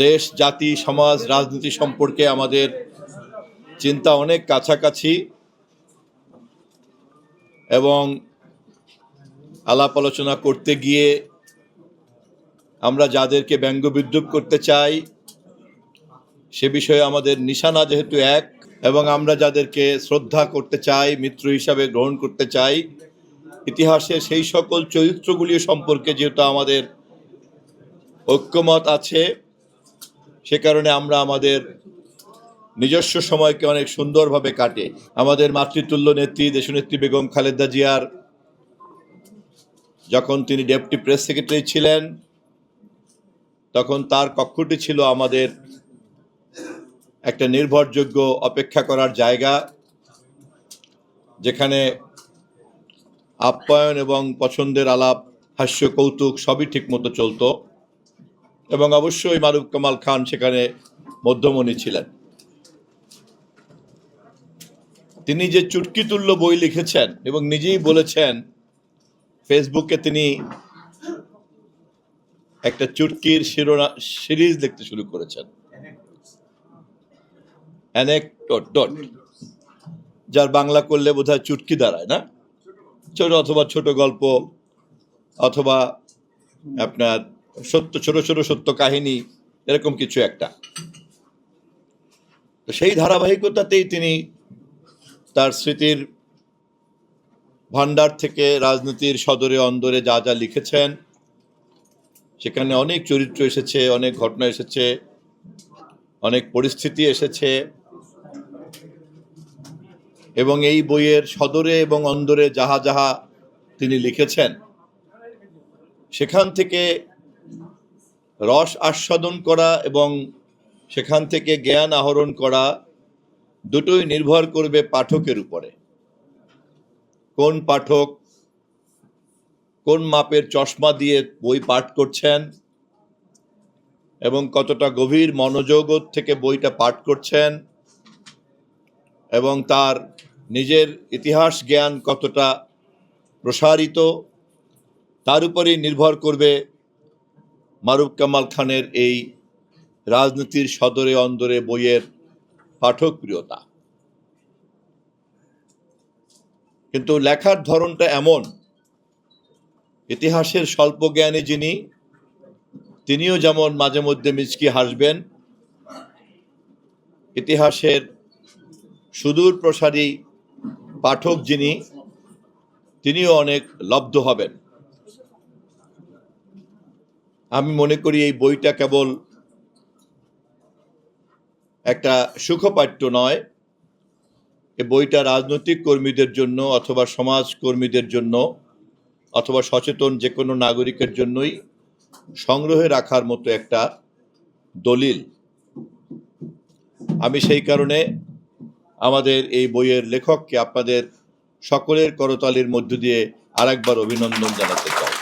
দেশ, জাতি, সমাজ, রাজনীতি সম্পর্কে আমাদের চিন্তা অনেক কাছাকাছি এবং আলাপ আলোচনা করতে গিয়ে আমরা যাদেরকে ব্যঙ্গ বিদ্রুপ করতে চাই সে বিষয়ে আমাদের নিশানা যেহেতু এক, এবং আমরা যাদেরকে শ্রদ্ধা করতে চাই, মিত্র হিসাবে গ্রহণ করতে চাই, ইতিহাসে সেই সকল চরিত্রগুলি সম্পর্কে যেহেতু আমাদের ঐক্যমত আছে, সে কারণে আমরা আমাদের নিজস্ব সময়কে অনেক সুন্দরভাবে কাটে। আমাদের মাতৃতুল্য নেত্রী দেশনেত্রী বেগম খালেদা জিয়ার যখন তিনি ডেপুটি প্রেস সেক্রেটারি ছিলেন, তখন তার কক্ষটি ছিল আমাদের একটা নির্ভরযোগ্য অপেক্ষা করার জায়গা, যেখানে আপ্যায়ন এবং পছন্দের আলাপ, হাস্য, কৌতুক সবই ঠিকমতো চলত, এবং অবশ্যই মারুফ কামাল খান সেখানে মধ্যমণি ছিলেন। তিনি যে চুটকিতুল্য বই লিখেছেন এবং নিজেই বলেছেন, ফেসবুকে তিনি একটা চুটকির সিরিজ লিখতে শুরু করেছেন, অ্যানেকডট, যার বাংলা করলে বোধহয় চুটকি দাঁড়ায় না, ছোট অথবা ছোট গল্প অথবা আপনার ছোট ছোট সত্য কাহিনী, এরকম কিছু একটা। তো সেই ধারাবাহিকতাতেই তিনি তার স্মৃতির ভান্ডার থেকে রাজনীতির সদরে অন্দরে যা যা লিখেছেন, সেখানে অনেক চরিত্র এসেছে, অনেক ঘটনা এসেছে, অনেক পরিস্থিতি এসেছে, এবং এই বইয়ের সদরে এবং অন্দরে যাহা যাহা তিনি লিখেছেন, সেখান থেকে রস আস্বাদন করা এবং সেখান থেকে জ্ঞান আহরণ করা দুটোই নির্ভর করবে পাঠকের উপরে। কোন পাঠক কোন মাপের চশমা দিয়ে বই পাঠ করছেন এবং কতটা গভীর মনোযোগ থেকে বইটা পাঠ করছেন, এবং তার নিজের ইতিহাস জ্ঞান কতটা প্রসারিত, তার উপরেই নির্ভর করবে মারুফ কামাল খানের এই রাজনীতির সদরে অন্দরে বইয়ের পাঠক প্রিয়তা। কিন্তু লেখার ধরনটা এমন, ইতিহাসের স্বল্প জ্ঞানী যিনি, তিনিও যেমন মাঝে মধ্যে মিচকি হাসবেন, ইতিহাসের সুদূর প্রসারী পাঠক যিনি, তিনিও অনেক লব্ধ হবেন। আমি মনে করি এই বইটা কেবল একটা সুখপাঠ্য নয়, এই বইটা রাজনৈতিক কর্মীদের জন্য অথবা সমাজ কর্মীদের জন্য অথবা সচেতন যে কোনো নাগরিকের জন্যই সংগ্রহে রাখার মতো একটা দলিল। আমি সেই কারণে আমাদের এই বইয়ের লেখককে আপনাদের সকলের করতালির মধ্য দিয়ে আরেকবার অভিনন্দন জানাতে চাই।